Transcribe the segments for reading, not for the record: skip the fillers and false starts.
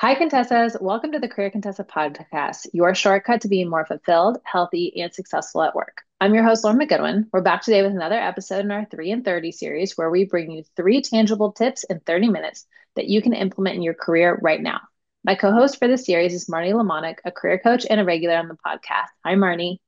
Hi, Contessas. Welcome to the Career Contessa podcast, your shortcut to being more fulfilled, healthy, and successful at work. I'm your host, Lauren McGoodwin. We're back today with another episode in our 3 in 30 series where we bring you three tangible tips in 30 minutes that you can implement in your career right now. My co host for this series is Marnie Lemonik, a career coach and a regular on the podcast. Hi, Marnie.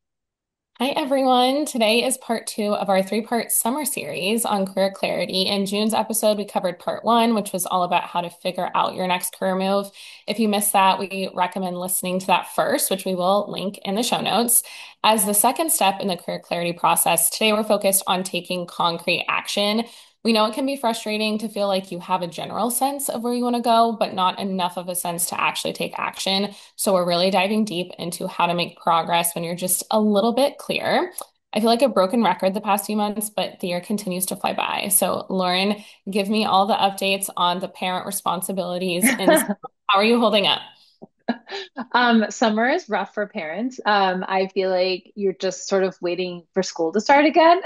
Hi, everyone. Today is part two of our three-part summer series on career clarity. In June's episode, we covered part one, which was all about how to figure out your next career move. If you missed that, we recommend listening to that first, which we will link in the show notes. As the second step in the career clarity process, today we're focused on taking concrete action. We know it can be frustrating to feel like you have a general sense of where you want to go, but not enough of a sense to actually take action. So we're really diving deep into how to make progress when you're just a little bit clear. I feel like a broken record the past few months, but the year continues to fly by. So, Lauren, give me all the updates on the parent responsibilities and how are you holding up? Summer is rough for parents. I feel like you're just sort of waiting for school to start again.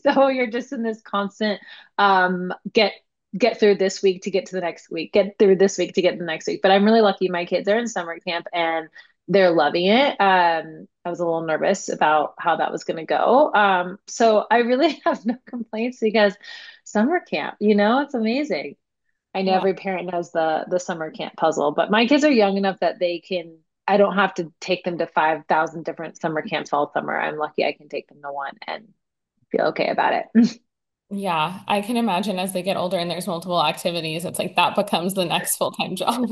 So you're just in this constant get through this week to get to the next week, get through this week to get to the next week. But I'm really lucky my kids are in summer camp and they're loving it. I was a little nervous about how that was going to go. So I really have no complaints because summer camp, it's amazing. I know Yeah. every parent knows the summer camp puzzle, but my kids are young enough that I don't have to take them to 5,000 different summer camps all summer. I'm lucky I can take them to one and feel okay about it. Yeah, I can imagine as they get older and there's multiple activities, it's like that becomes the next full-time job.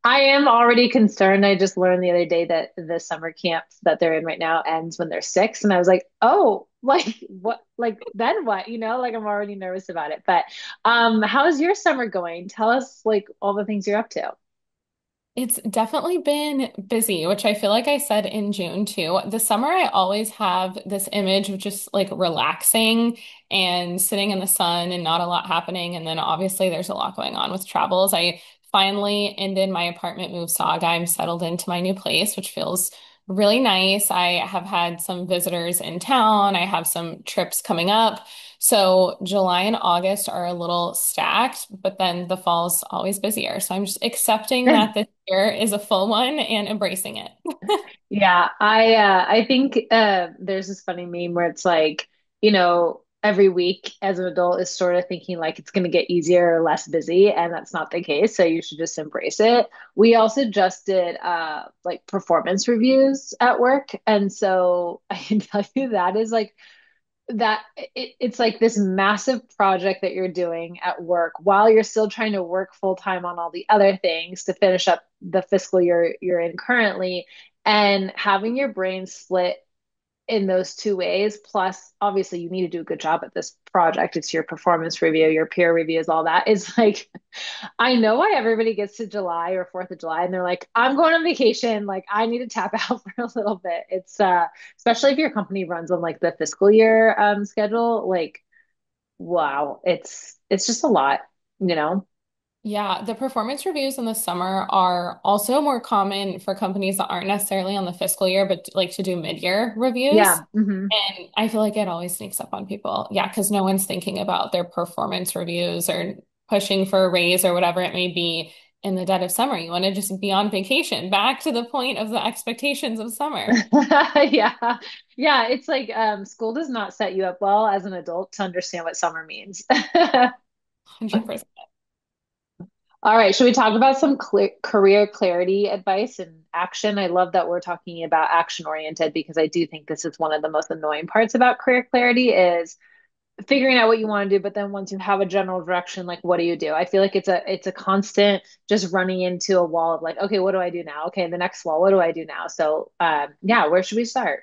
I am already concerned. I just learned the other day that the summer camp that they're in right now ends when they're 6. And I was like, oh, like what, like then what, like I'm already nervous about it. But how's your summer going? Tell us like all the things you're up to. It's definitely been busy, which I feel like I said in June too. The summer, I always have this image of just like relaxing and sitting in the sun and not a lot happening. And then obviously there's a lot going on with travels. I finally ended my apartment move saga. I'm settled into my new place, which feels really nice. I have had some visitors in town. I have some trips coming up. So July and August are a little stacked, but then the fall's always busier. So I'm just accepting that this year is a full one and embracing it. Yeah, I think there's this funny meme where it's like, every week as an adult is sort of thinking like it's going to get easier or less busy, and that's not the case. So you should just embrace it. We also just did like performance reviews at work, and so I can tell you that is like it's like this massive project that you're doing at work while you're still trying to work full time on all the other things to finish up the fiscal year you're in currently, and having your brain split in those two ways. Plus, obviously, you need to do a good job at this project. It's your performance review, your peer reviews, all that. Is like, I know why everybody gets to July or 4th of July and they're like, I'm going on vacation. Like, I need to tap out for a little bit. It's especially if your company runs on like the fiscal year schedule, like, wow, it's just a lot, you know? Yeah, the performance reviews in the summer are also more common for companies that aren't necessarily on the fiscal year, but like to do mid-year reviews. Yeah. Hmm. And I feel like it always sneaks up on people. Yeah, because no one's thinking about their performance reviews or pushing for a raise or whatever it may be in the dead of summer. You want to just be on vacation, back to the point of the expectations of summer. Yeah. Yeah. It's like school does not set you up well as an adult to understand what summer means. 100%. All right, should we talk about some career clarity advice and action? I love that we're talking about action oriented because I do think this is one of the most annoying parts about career clarity is figuring out what you want to do, but then once you have a general direction, like what do you do? I feel like it's a constant just running into a wall of like, okay, what do I do now? Okay, the next wall, what do I do now? So yeah, where should we start?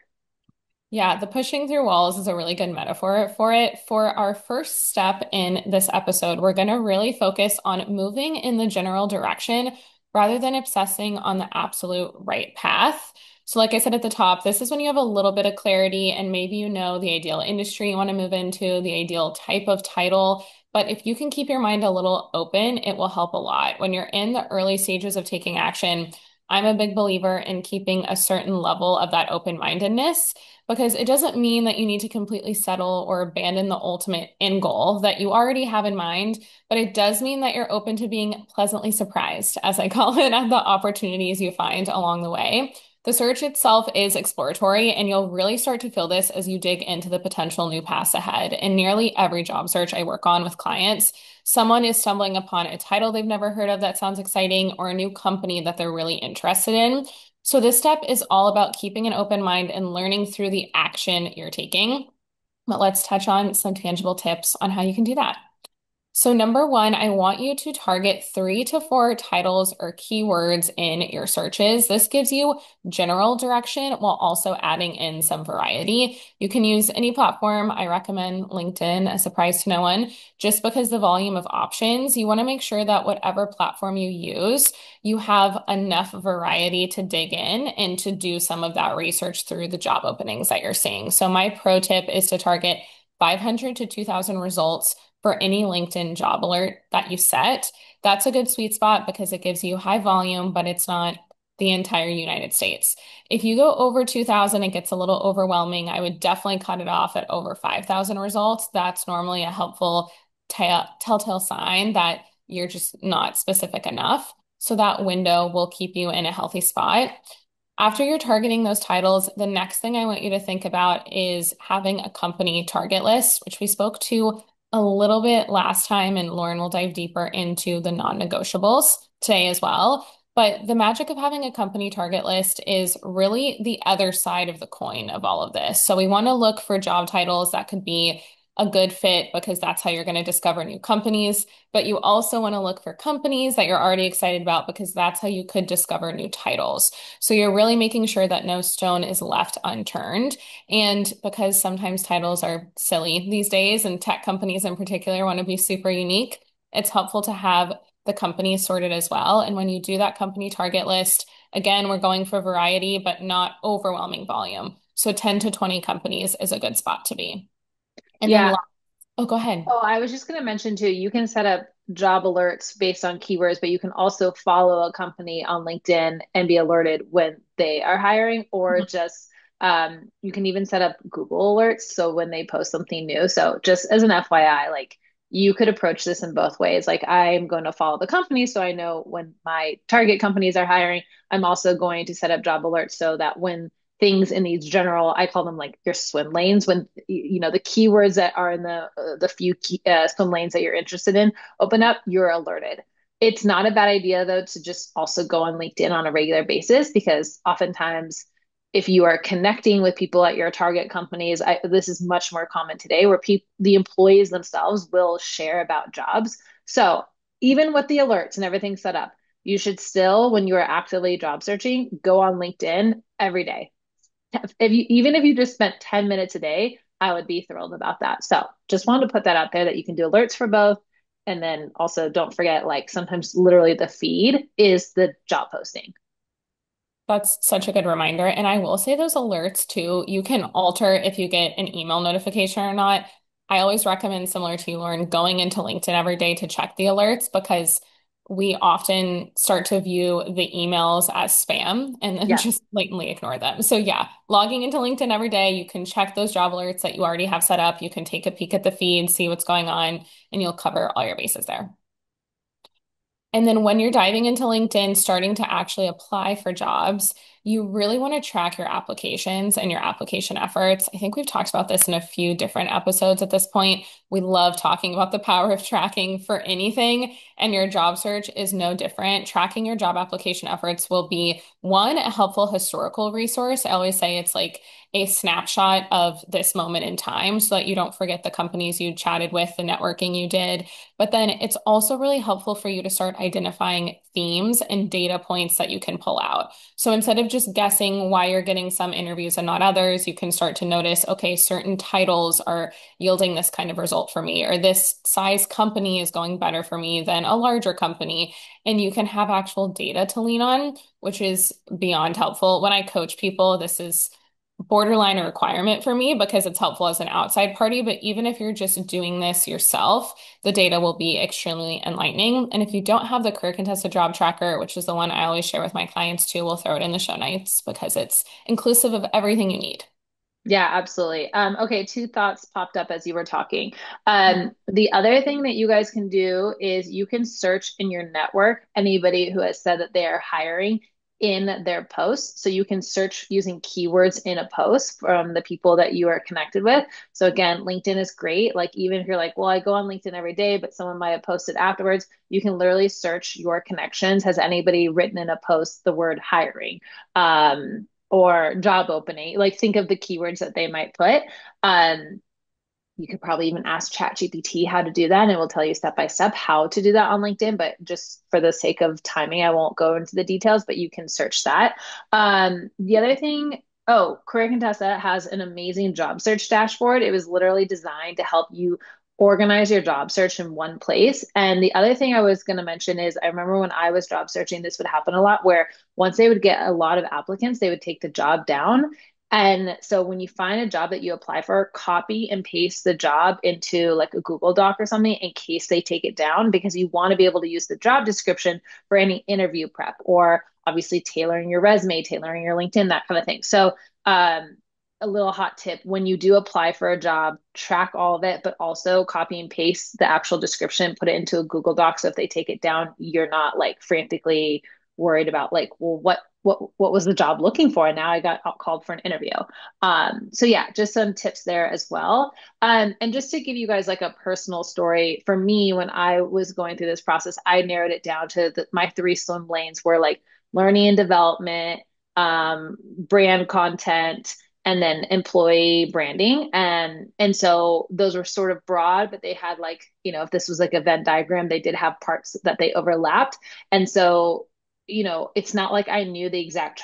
Yeah, the pushing through walls is a really good metaphor for it. For our first step in this episode, we're going to really focus on moving in the general direction rather than obsessing on the absolute right path. So, like I said at the top, this is when you have a little bit of clarity and maybe you know the ideal industry you want to move into, the ideal type of title. But if you can keep your mind a little open, it will help a lot. When you're in the early stages of taking action, I'm a big believer in keeping a certain level of that open-mindedness because it doesn't mean that you need to completely settle or abandon the ultimate end goal that you already have in mind, but it does mean that you're open to being pleasantly surprised, as I call it, at the opportunities you find along the way. The search itself is exploratory, and you'll really start to feel this as you dig into the potential new paths ahead. In nearly every job search I work on with clients, someone is stumbling upon a title they've never heard of that sounds exciting or a new company that they're really interested in. So, this step is all about keeping an open mind and learning through the action you're taking. But let's touch on some tangible tips on how you can do that. So, number one, I want you to target 3 to 4 titles or keywords in your searches. This gives you general direction while also adding in some variety. You can use any platform. I recommend LinkedIn, a surprise to no one, just because the volume of options. You want to make sure that whatever platform you use, you have enough variety to dig in and to do some of that research through the job openings that you're seeing. So, my pro tip is to target 500 to 2,000 results for any LinkedIn job alert that you set. That's a good sweet spot because it gives you high volume, but it's not the entire United States. If you go over 2,000, it gets a little overwhelming. I would definitely cut it off at over 5,000 results. That's normally a helpful telltale sign that you're just not specific enough. So that window will keep you in a healthy spot. After you're targeting those titles, the next thing I want you to think about is having a company target list, which we spoke to a little bit last time, and Lauren will dive deeper into the non-negotiables today as well. But the magic of having a company target list is really the other side of the coin of all of this. So we want to look for job titles that could be a good fit because that's how you're going to discover new companies. But you also want to look for companies that you're already excited about because that's how you could discover new titles. So you're really making sure that no stone is left unturned. And because sometimes titles are silly these days, and tech companies in particular want to be super unique, it's helpful to have the company sorted as well. And when you do that company target list, again, we're going for variety, but not overwhelming volume. So 10 to 20 companies is a good spot to be. And then, Yeah. oh, go ahead. Oh, I was just going to mention too, you can set up job alerts based on keywords, but you can also follow a company on LinkedIn and be alerted when they are hiring, or just you can even set up Google alerts so when they post something new. So just as an FYI, like you could approach this in both ways. Like I'm going to follow the company so I know when my target companies are hiring. I'm also going to set up job alerts so that when things in these general, I call them like your swim lanes, when you know the keywords that are in the few swim lanes that you're interested in open up, you're alerted. It's not a bad idea though to just also go on LinkedIn on a regular basis, because oftentimes if you are connecting with people at your target companies, this is much more common today where people, the employees themselves will share about jobs. So even with the alerts and everything set up, you should still, when you are actively job searching, go on LinkedIn every day. If you, even if you just spent 10 minutes a day, I would be thrilled about that. So just wanted to put that out there that you can do alerts for both. And then also don't forget, like sometimes literally the feed is the job posting. That's such a good reminder. And I will say those alerts too, you can alter if you get an email notification or not. I always recommend, similar to you, Lauren, going into LinkedIn every day to check the alerts because we often start to view the emails as spam and then Yes. just blatantly ignore them. So, yeah, logging into LinkedIn every day, you can check those job alerts that you already have set up. You can take a peek at the feed, see what's going on, and you'll cover all your bases there. And then when you're diving into LinkedIn, starting to actually apply for jobs, you really want to track your applications and your application efforts. I think we've talked about this in a few different episodes at this point. We love talking about the power of tracking for anything, and your job search is no different. Tracking your job application efforts will be one, a helpful historical resource. I always say it's like a snapshot of this moment in time so that you don't forget the companies you chatted with, the networking you did. But then it's also really helpful for you to start identifying themes and data points that you can pull out. So instead of just guessing why you're getting some interviews and not others, you can start to notice, okay, certain titles are yielding this kind of result for me, or this size company is going better for me than a larger company. And you can have actual data to lean on, which is beyond helpful. When I coach people, this is borderline a requirement for me because it's helpful as an outside party. But even if you're just doing this yourself, the data will be extremely enlightening. And if you don't have the Career Contessa job tracker, which is the one I always share with my clients too, we'll throw it in the show notes because it's inclusive of everything you need. Yeah, absolutely. Okay, two thoughts popped up as you were talking. The other thing that you guys can do is you can search in your network anybody who has said that they are hiring in their posts. So you can search using keywords in a post from the people that you are connected with. So again, LinkedIn is great. Like even if you're like, well, I go on LinkedIn every day, but someone might have posted afterwards, you can literally search your connections. Has anybody written in a post the word hiring? Or job opening. Like think of the keywords that they might put. Um, you could probably even ask ChatGPT how to do that, and it will tell you step by step how to do that on LinkedIn. But just for the sake of timing, I won't go into the details, but you can search that. The other thing, oh, Career Contessa has an amazing job search dashboard. It was literally designed to help you organize your job search in one place. And the other thing I was going to mention is I remember when I was job searching, this would happen a lot where once they would get a lot of applicants, they would take the job down. And so when you find a job that you apply for, copy and paste the job into like a Google Doc or something in case they take it down, because you want to be able to use the job description for any interview prep or obviously tailoring your resume, tailoring your LinkedIn, that kind of thing. So, a little hot tip when you do apply for a job, track all of it, but also copy and paste the actual description, put it into a Google Doc. So if they take it down, you're not like frantically worried about like, well, what was the job looking for? And now I got called for an interview. So yeah, just some tips there as well. And just to give you guys like a personal story, for me, when I was going through this process, I narrowed it down to my three swim lanes were like learning and development, brand content, and then employee branding. And so those were sort of broad, but they had like, if this was like a Venn diagram, they did have parts that they overlapped. And so it's not like I knew the exact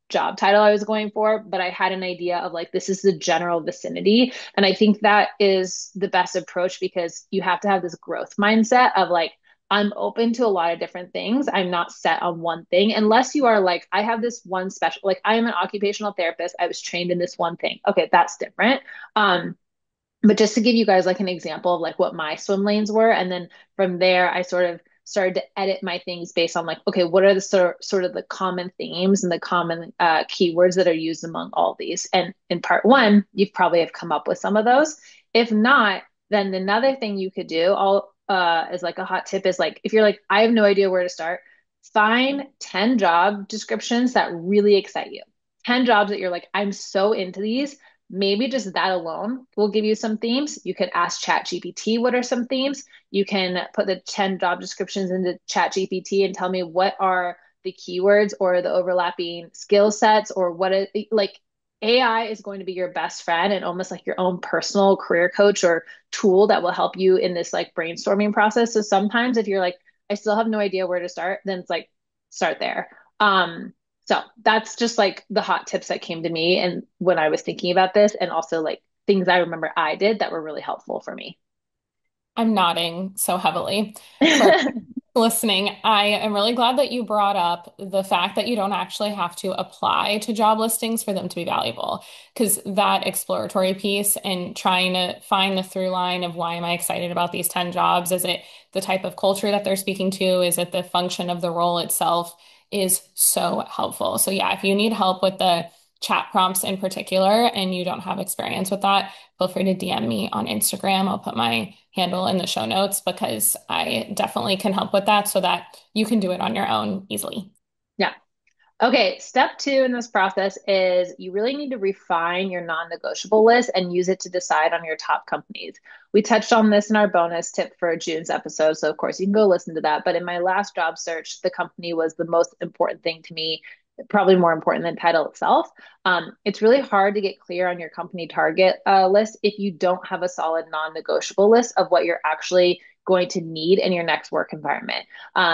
job title I was going for, but I had an idea of like, this is the general vicinity. And I think that is the best approach because you have to have this growth mindset of like, I'm open to a lot of different things. I'm not set on one thing unless you are like, I have this one special, like I am an occupational therapist. I was trained in this one thing. Okay, that's different. Um, but just to give you guys like an example of like what my swim lanes were, and then from there I sort of started to edit my things based on like, okay, what are the sort of the common themes and the common keywords that are used among all these? And in part one, you probably have come up with some of those. If not, then another thing you could do, all is like a hot tip is like if you're like, I have no idea where to start, find 10 job descriptions that really excite you. 10 jobs that you're like, I'm so into these. Maybe just that alone will give you some themes. You could ask ChatGPT what are some themes. You can put the 10 job descriptions into ChatGPT and tell me what are the keywords or the overlapping skill sets or what is like AI is going to be your best friend and almost like your own personal career coach or tool that will help you in this like brainstorming process. So sometimes if you're like, I still have no idea where to start, then it's like start there. So that's just like the hot tips that came to me and when I was thinking about this, and also like things I remember I did that were really helpful for me. I'm nodding so heavily. For listening, I am really glad that you brought up the fact that you don't actually have to apply to job listings for them to be valuable. Because that exploratory piece and trying to find the through line of why am I excited about these 10 jobs? Is it the type of culture that they're speaking to? Is it the function of the role itself? Is so helpful. So, yeah, if you need help with the chat prompts in particular and you don't have experience with that, feel free to DM me on Instagram. I'll put my handle in the show notes because I definitely can help with that so that you can do it on your own easily. Yeah. Okay, step two in this process is you really need to refine your non-negotiable list and use it to decide on your top companies. We touched on this in our bonus tip for June's episode, so of course you can go listen to that. But in my last job search, the company was the most important thing to me, probably more important than title itself. It's really hard to get clear on your company target list if you don't have a solid non-negotiable list of what you're actually going to need in your next work environment.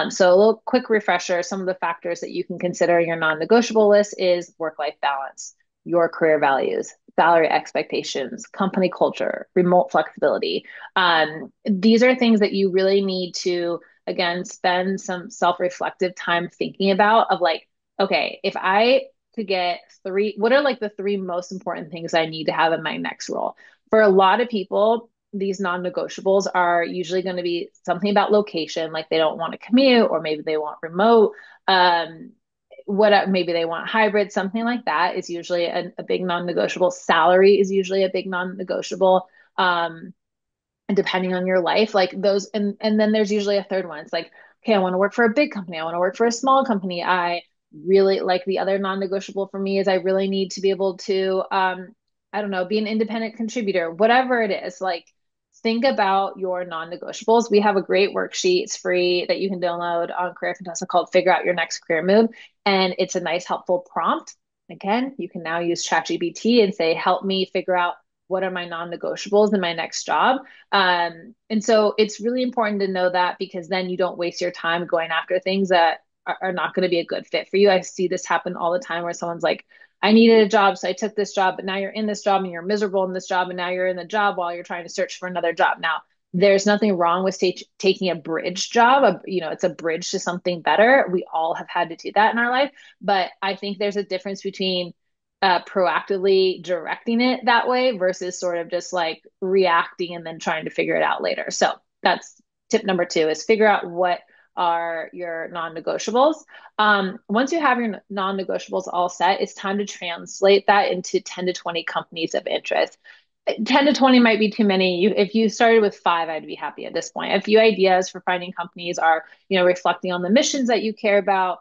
So a little quick refresher, some of the factors that you can consider in your non-negotiable list is work-life balance, your career values, salary expectations, company culture, remote flexibility. These are things that you really need to, again, spend some self-reflective time thinking about of like, okay, if I to get what are like the three most important things I need to have in my next role? For a lot of people, these non-negotiables are usually going to be something about location, like they don't want to commute, or maybe they want remote. Um, maybe they want hybrid, something like that is usually a big non-negotiable. Salary is usually a big non-negotiable. Um, and depending on your life, like those, and then there's usually a third one. It's like, okay, I want to work for a big company. I want to work for a small company. I really like the other non-negotiable for me is I really need to be able to, I don't know, be an independent contributor, whatever it is. Like, think about your non-negotiables. We have a great worksheet. It's free that you can download on Career Contessa called Figure Out Your Next Career Move. And it's a nice, helpful prompt. Again, you can now use ChatGPT and say, help me figure out what are my non-negotiables in my next job. And so it's really important to know that because then you don't waste your time going after things that are not going to be a good fit for you. I see this happen all the time where someone's like, I needed a job, so I took this job, but now you're in this job and you're miserable in this job, and now you're in the job while you're trying to search for another job. Now, there's nothing wrong with taking a bridge job. It's a bridge to something better. We all have had to do that in our life, but I think there's a difference between proactively directing it that way versus sort of just like reacting and then trying to figure it out later. So that's tip number two is figure out what are your non-negotiables. Once you have your non-negotiables all set, it's time to translate that into 10 to 20 companies of interest. 10 to 20 might be too many. If you started with five, I'd be happy at this point. A few ideas for finding companies are, reflecting on the missions that you care about.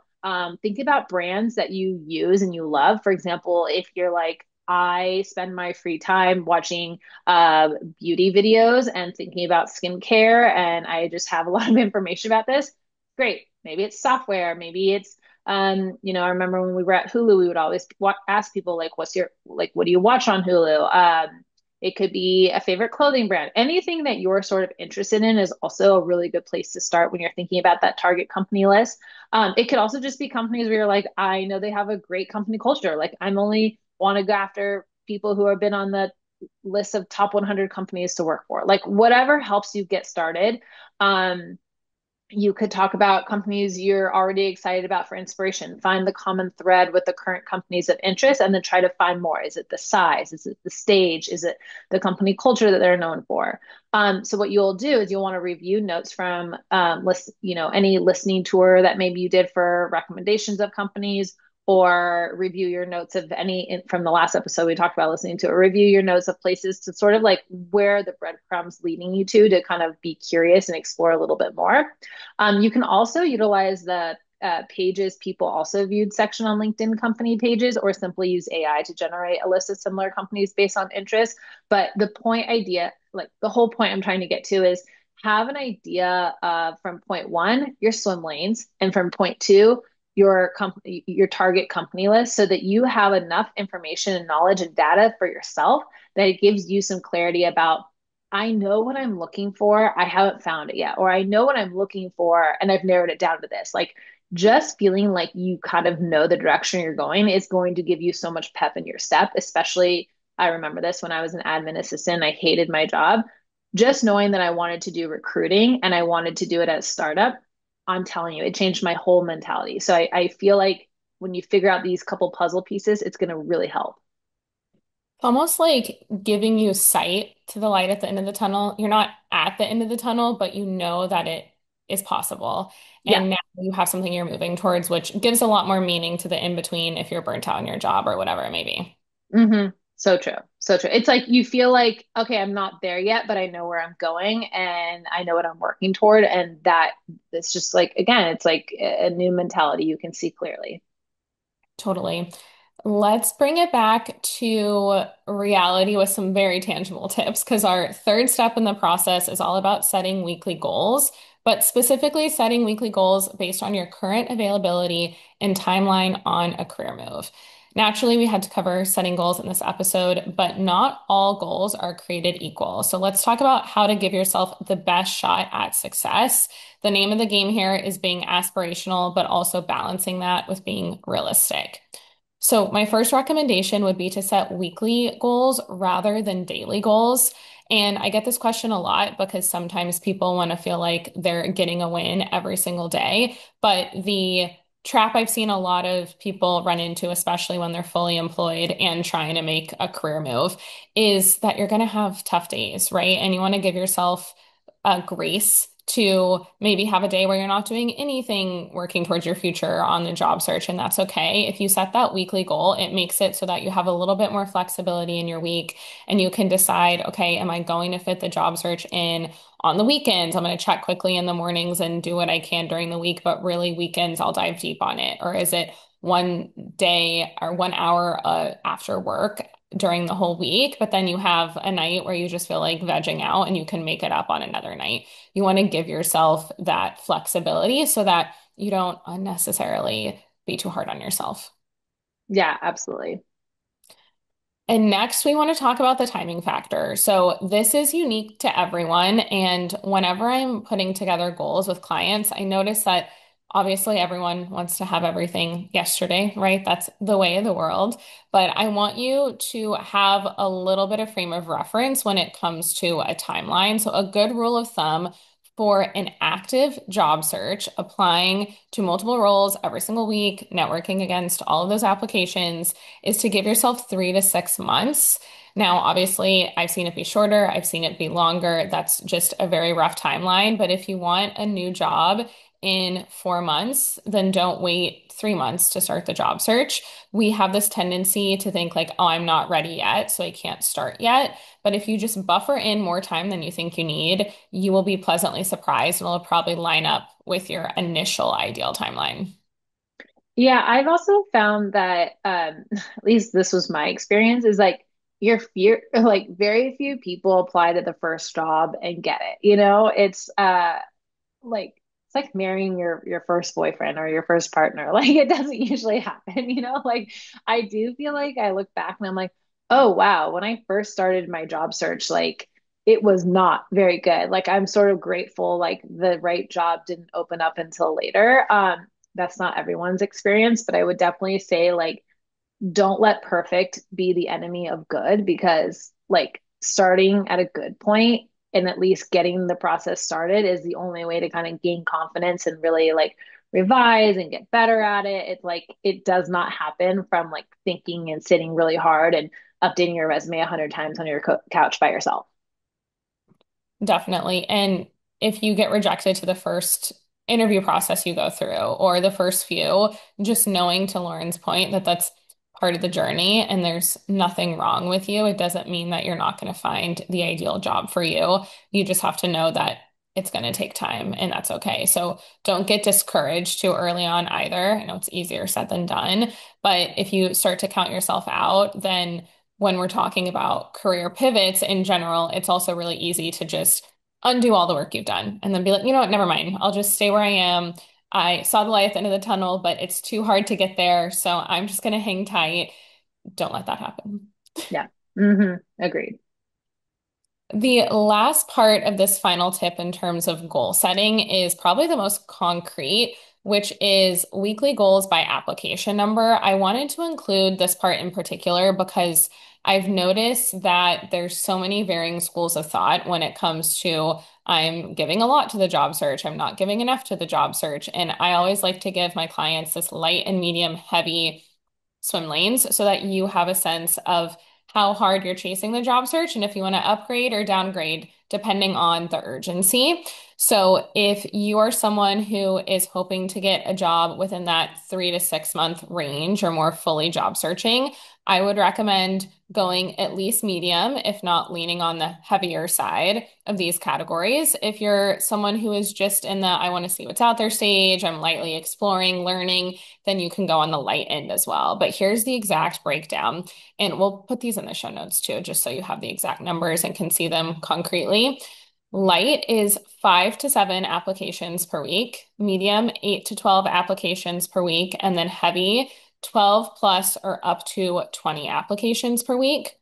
Think about brands that you use and you love. For example, if you're like, I spend my free time watching beauty videos and thinking about skincare, and I just have a lot of information about this. Great. Maybe it's software. Maybe it's, I remember when we were at Hulu, we would always ask people like, what do you watch on Hulu? It could be a favorite clothing brand. Anything that you're sort of interested in is also a really good place to start when you're thinking about that target company list. It could also just be companies where you're like, I know they have a great company culture. Like, I'm only want to go after people who have been on the list of top 100 companies to work for. Like, whatever helps you get started. Um, you could talk about companies you're already excited about for inspiration. Find the common thread with the current companies of interest and then try to find more. Is it the size? Is it the stage? Is it the company culture that they're known for? So what you'll do is you'll want to review notes from any listening tour that maybe you did for recommendations of companies, or review your notes of from the last episode we talked about listening to, or review your notes of places to sort of like where the breadcrumbs leading you to kind of be curious and explore a little bit more. You can also utilize the pages people also viewed section on LinkedIn company pages, or simply use AI to generate a list of similar companies based on interest. But the whole point I'm trying to get to is have an idea from point one, your swim lanes, and from point two, your target company list, so that you have enough information and knowledge and data for yourself that it gives you some clarity about, I know what I'm looking for. I haven't found it yet. Or I know what I'm looking for and I've narrowed it down to this. Like, just feeling like you kind of know the direction you're going is going to give you so much pep in your step. Especially, I remember this when I was an admin assistant. I hated my job. Just knowing that I wanted to do recruiting and I wanted to do it at a startup, I'm telling you, it changed my whole mentality. So I feel like when you figure out these couple puzzle pieces, it's going to really help. Almost like giving you sight to the light at the end of the tunnel. You're not at the end of the tunnel, but you know that it is possible. Yeah. And now you have something you're moving towards, which gives a lot more meaning to the in between if you're burnt out in your job or whatever it may be. So true. So true. It's like you feel like, okay, I'm not there yet, but I know where I'm going and I know what I'm working toward. And that it's just like, again, it's like a new mentality. You can see clearly. Totally. Let's bring it back to reality with some very tangible tips because our third step in the process is all about setting weekly goals, but specifically setting weekly goals based on your current availability and timeline on a career move. Naturally, we had to cover setting goals in this episode, but not all goals are created equal. So let's talk about how to give yourself the best shot at success. The name of the game here is being aspirational, but also balancing that with being realistic. So, my first recommendation would be to set weekly goals rather than daily goals. And I get this question a lot because sometimes people want to feel like they're getting a win every single day. But the trap I've seen a lot of people run into, especially when they're fully employed and trying to make a career move, is that you're going to have tough days, right? And you want to give yourself a grace to maybe have a day where you're not doing anything working towards your future on the job search, and that's okay. If you set that weekly goal, it makes it so that you have a little bit more flexibility in your week and you can decide, okay, am I going to fit the job search in on the weekends? I'm going to check quickly in the mornings and do what I can during the week, but really weekends, I'll dive deep on it. Or is it one day or 1 hour after work during the whole week, but then you have a night where you just feel like vegging out and you can make it up on another night. You want to give yourself that flexibility so that you don't unnecessarily be too hard on yourself. Yeah, absolutely. And next, we want to talk about the timing factor. So, this is unique to everyone. And whenever I'm putting together goals with clients, I notice that obviously everyone wants to have everything yesterday, right? That's the way of the world. But I want you to have a little bit of frame of reference when it comes to a timeline. So, a good rule of thumb for an active job search, applying to multiple roles every single week, networking against all of those applications is to give yourself 3 to 6 months. Now, obviously, I've seen it be shorter, I've seen it be longer. That's just a very rough timeline. But if you want a new job in 4 months, then don't wait 3 months to start the job search. We have this tendency to think like, oh, I'm not ready yet, so I can't start yet. But if you just buffer in more time than you think you need, you will be pleasantly surprised and it'll probably line up with your initial ideal timeline. Yeah, I've also found that at least this was my experience, is like your fear like very few people apply to the first job and get it. You know, like it's like marrying your first boyfriend or your first partner. Like it doesn't usually happen, you know? Like I do feel like I look back and I'm like, "Oh wow, when I first started my job search, like it was not very good." Like I'm sort of grateful like the right job didn't open up until later. That's not everyone's experience, but I would definitely say like don't let perfect be the enemy of good because like starting at a good point and at least getting the process started is the only way to kind of gain confidence and really like revise and get better at it. It's like it does not happen from like thinking and sitting really hard and updating your resume 100 times on your couch by yourself. Definitely. And if you get rejected to the first interview process you go through or the first few, just knowing to Lauren's point that that's part of the journey and there's nothing wrong with you, it doesn't mean that you're not going to find the ideal job for you. You just have to know that it's going to take time and that's okay. So don't get discouraged too early on either. I know it's easier said than done, but if you start to count yourself out, then when we're talking about career pivots in general, it's also really easy to just undo all the work you've done and then be like, you know what, never mind. I'll just stay where I am. I saw the light at the end of the tunnel, but it's too hard to get there. So I'm just going to hang tight. Don't let that happen. Yeah. Agreed. The last part of this final tip in terms of goal setting is probably the most concrete, which is weekly goals by application number. I wanted to include this part in particular because I've noticed that there's so many varying schools of thought when it comes to I'm giving a lot to the job search, I'm not giving enough to the job search. And I always like to give my clients this light and medium heavy swim lanes so that you have a sense of how hard you're chasing the job search and if you want to upgrade or downgrade depending on the urgency. So, if you are someone who is hoping to get a job within that 3 to 6 month range or more fully job searching, I would recommend going at least medium, if not leaning on the heavier side of these categories. If you're someone who is just in the I want to see what's out there stage, I'm lightly exploring, learning, then you can go on the light end as well. But here's the exact breakdown. And we'll put these in the show notes too, just so you have the exact numbers and can see them concretely. Light is 5 to 7 applications per week, medium, 8 to 12 applications per week, and then heavy, 12 plus or up to 20 applications per week.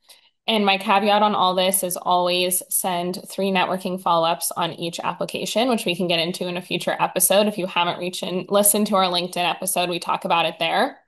And my caveat on all this is always send 3 networking follow-ups on each application, which we can get into in a future episode. If you haven't reached and listened to our LinkedIn episode, we talk about it there.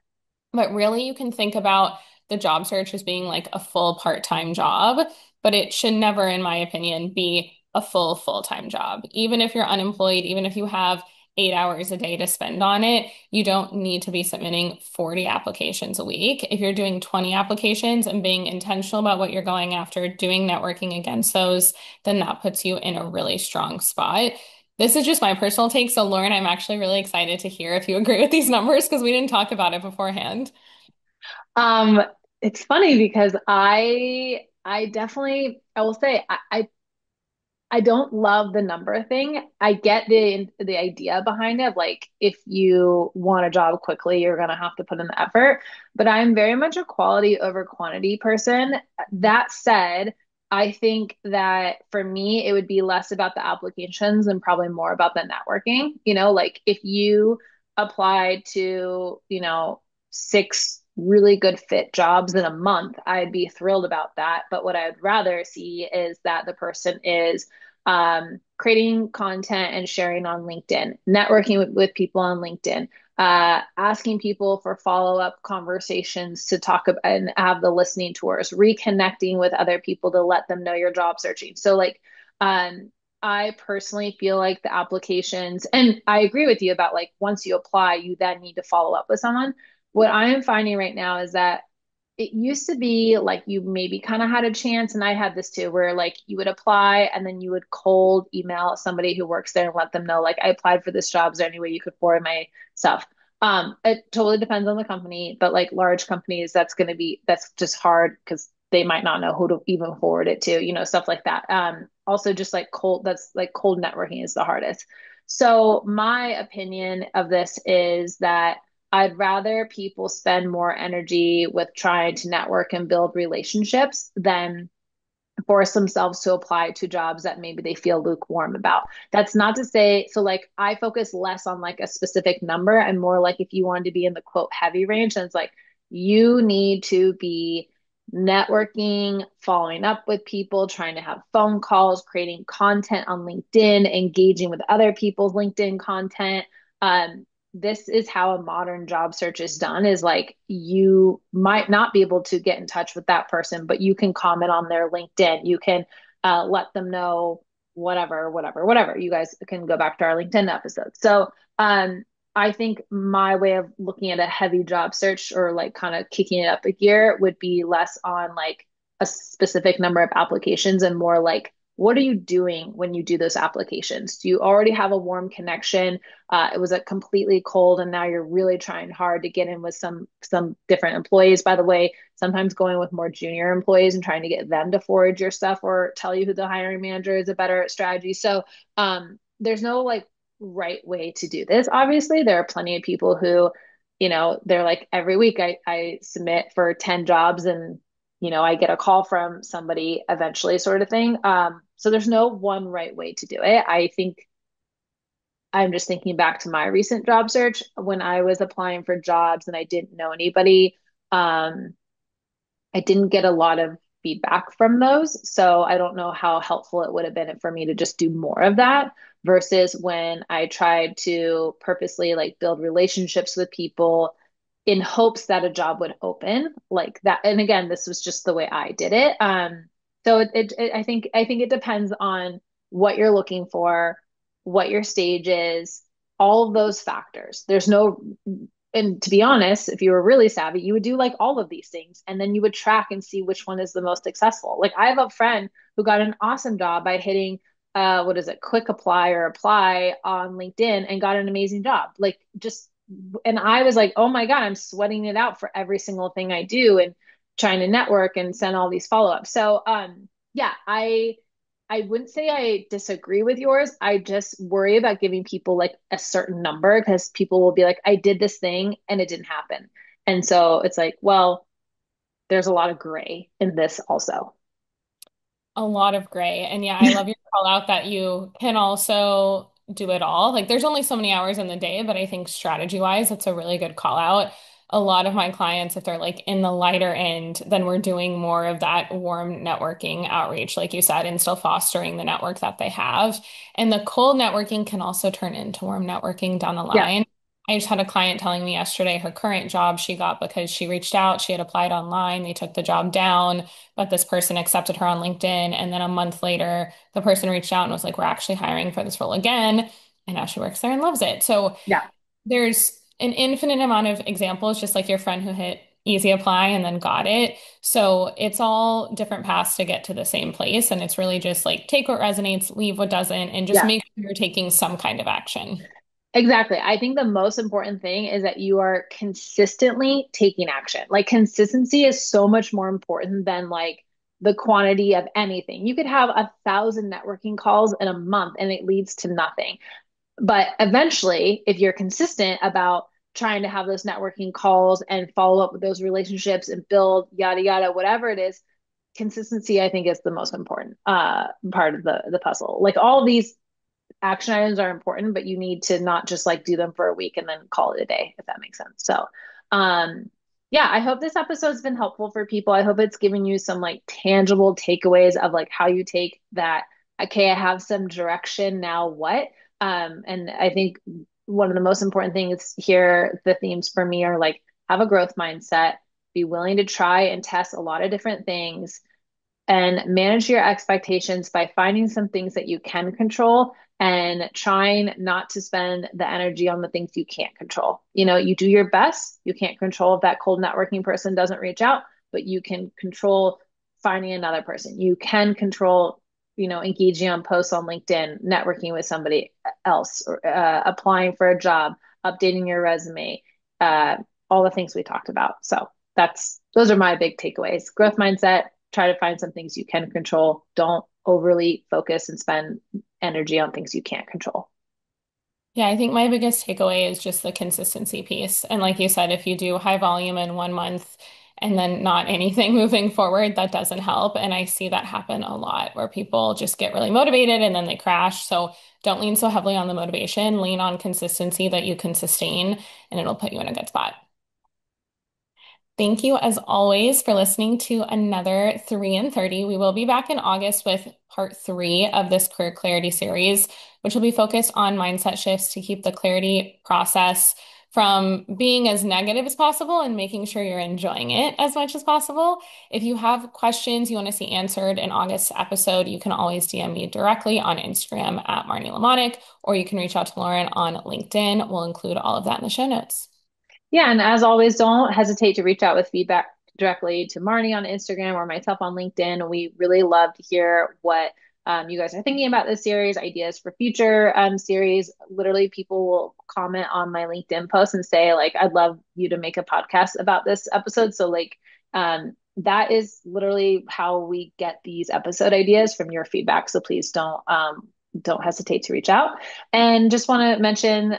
But really, you can think about the job search as being like a full part-time job, but it should never, in my opinion, be a full time job. Even if you're unemployed, even if you have 8 hours a day to spend on it. You don't need to be submitting 40 applications a week. If you're doing 20 applications and being intentional about what you're going after, doing networking against those, then that puts you in a really strong spot. This is just my personal take. So, Lauren, I'm actually really excited to hear if you agree with these numbers because we didn't talk about it beforehand. Um, it's funny because I definitely I will say I don't love the number thing. I get the idea behind it. Like if you want a job quickly, you're gonna have to put in the effort. But I'm very much a quality over quantity person. That said, I think that for me, it would be less about the applications and probably more about the networking. Like if you applied to, six really good fit jobs in a month, I'd be thrilled about that. But what I'd rather see is that the person is creating content and sharing on LinkedIn, networking with people on LinkedIn, asking people for follow-up conversations to talk about and have the listening tours, reconnecting with other people to let them know you're job searching. So like, I personally feel like the applications, and I agree with you about like once you apply, you then need to follow up with someone. What I am finding right now is that it used to be like you maybe kind of had a chance, and I had this too, where like you would apply and then you would cold email somebody who works there and let them know, like, I applied for this job. Is there any way you could forward my stuff? It totally depends on the company, but like large companies, that's just hard because they might not know who to even forward it to, stuff like that. Also just like that's like cold networking is the hardest. So my opinion of this is that I'd rather people spend more energy with trying to network and build relationships than force themselves to apply to jobs that maybe they feel lukewarm about. That's not to say, so like I focus less on like a specific number and more like if you wanted to be in the quote heavy range, then it's like you need to be networking, following up with people, trying to have phone calls, creating content on LinkedIn, engaging with other people's LinkedIn content. This is how a modern job search is done, is like you might not be able to get in touch with that person, but you can comment on their LinkedIn. You can let them know whatever. You guys can go back to our LinkedIn episode. So I think my way of looking at a heavy job search or like kind of kicking it up a gear would be less on like a specific number of applications and more like, what are you doing when you do those applications? Do you already have a warm connection? It was a completely cold, and now you're really trying hard to get in with some different employees. By the way, sometimes going with more junior employees and trying to get them to forward your stuff or tell you who the hiring manager is a better strategy. So there's no like right way to do this. Obviously, there are plenty of people who, they're like every week I submit for 10 jobs and I get a call from somebody eventually sort of thing. So there's no one right way to do it. I think I'm just thinking back to my recent job search when I was applying for jobs and I didn't know anybody. Um, I didn't get a lot of feedback from those. So I don't know how helpful it would have been for me to just do more of that versus when I tried to purposely like build relationships with people in hopes that a job would open like that. And again, this was just the way I did it. So I think it depends on what you're looking for, what your stage is, all of those factors. There's no and to be honest, if you were really savvy, you would do like all of these things and then you would track and see which one is the most successful. Like I have a friend who got an awesome job by hitting what is it, quick apply or apply on LinkedIn and got an amazing job. Like just and I was like, oh my God, I'm sweating it out for every single thing I do and trying to network and send all these follow-ups. So yeah, I wouldn't say I disagree with yours. I just worry about giving people like a certain number because people will be like, I did this thing and it didn't happen. And so it's like, well, there's a lot of gray in this also. A lot of gray. And yeah, I love your call out that you can also do it all. Like there's only so many hours in the day, but I think strategy wise, it's a really good call out. A lot of my clients, if they're like in the lighter end, then we're doing more of that warm networking outreach, like you said, and still fostering the network that they have. And the cold networking can also turn into warm networking down the Yeah. line. I just had a client telling me yesterday her current job she got because she reached out, she had applied online, they took the job down, but this person accepted her on LinkedIn. And then a month later, the person reached out and was like, we're actually hiring for this role again. and now she works there and loves it. So Yeah. there's an infinite amount of examples, just like your friend who hit easy apply and then got it. So it's all different paths to get to the same place. And it's really just like take what resonates, leave what doesn't, and just Yeah. make sure you're taking some kind of action. Exactly. I think the most important thing is that you are consistently taking action. Like consistency is so much more important than like the quantity of anything. You could have 1,000 networking calls in a month and it leads to nothing. But eventually, if you're consistent about trying to have those networking calls and follow up with those relationships and build yada yada, whatever it is, consistency I think is the most important part of the puzzle. Like all of these action items are important, but you need to not just like do them for a week and then call it a day, if that makes sense. So, yeah, I hope this episode's been helpful for people. I hope it's given you some like tangible takeaways of like how you take that, okay, I have some direction, now what? And I think one of the most important things here, the themes for me are like have a growth mindset, be willing to try and test a lot of different things and manage your expectations by finding some things that you can control and trying not to spend the energy on the things you can't control. You know, you do your best. You can't control if that cold networking person doesn't reach out, but you can control finding another person. You can control, engaging on posts on LinkedIn, networking with somebody else, or applying for a job, updating your resume, uh, all the things we talked about. So those are my big takeaways. Growth mindset, try to find some things you can control. Don't overly focus and spend energy on things you can't control. Yeah, I think my biggest takeaway is just the consistency piece. And like you said, if you do high volume in 1 month and then not anything moving forward, that doesn't help. And I see that happen a lot where people just get really motivated and then they crash. So don't lean so heavily on the motivation, lean on consistency that you can sustain, and it'll put you in a good spot. Thank you, as always, for listening to another 3 in 30. We will be back in August with part 3 of this Career Clarity series, which will be focused on mindset shifts to keep the clarity process from being as negative as possible and making sure you're enjoying it as much as possible. If you have questions you want to see answered in August's episode, you can always DM me directly on Instagram at Marnie Lemonik, or you can reach out to Lauren on LinkedIn. We'll include all of that in the show notes. Yeah, and as always, don't hesitate to reach out with feedback directly to Marnie on Instagram or myself on LinkedIn. We really love to hear what you guys are thinking about this series, ideas for future series. Literally, people will comment on my LinkedIn post and say, like, I'd love you to make a podcast about this episode. So, like, that is literally how we get these episode ideas from your feedback. So please don't hesitate to reach out. And just want to mention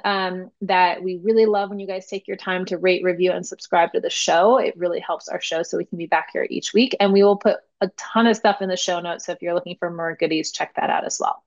that we really love when you guys take your time to rate, review, and subscribe to the show. It really helps our show so we can be back here each week. And we will put a ton of stuff in the show notes. So if you're looking for more goodies, check that out as well.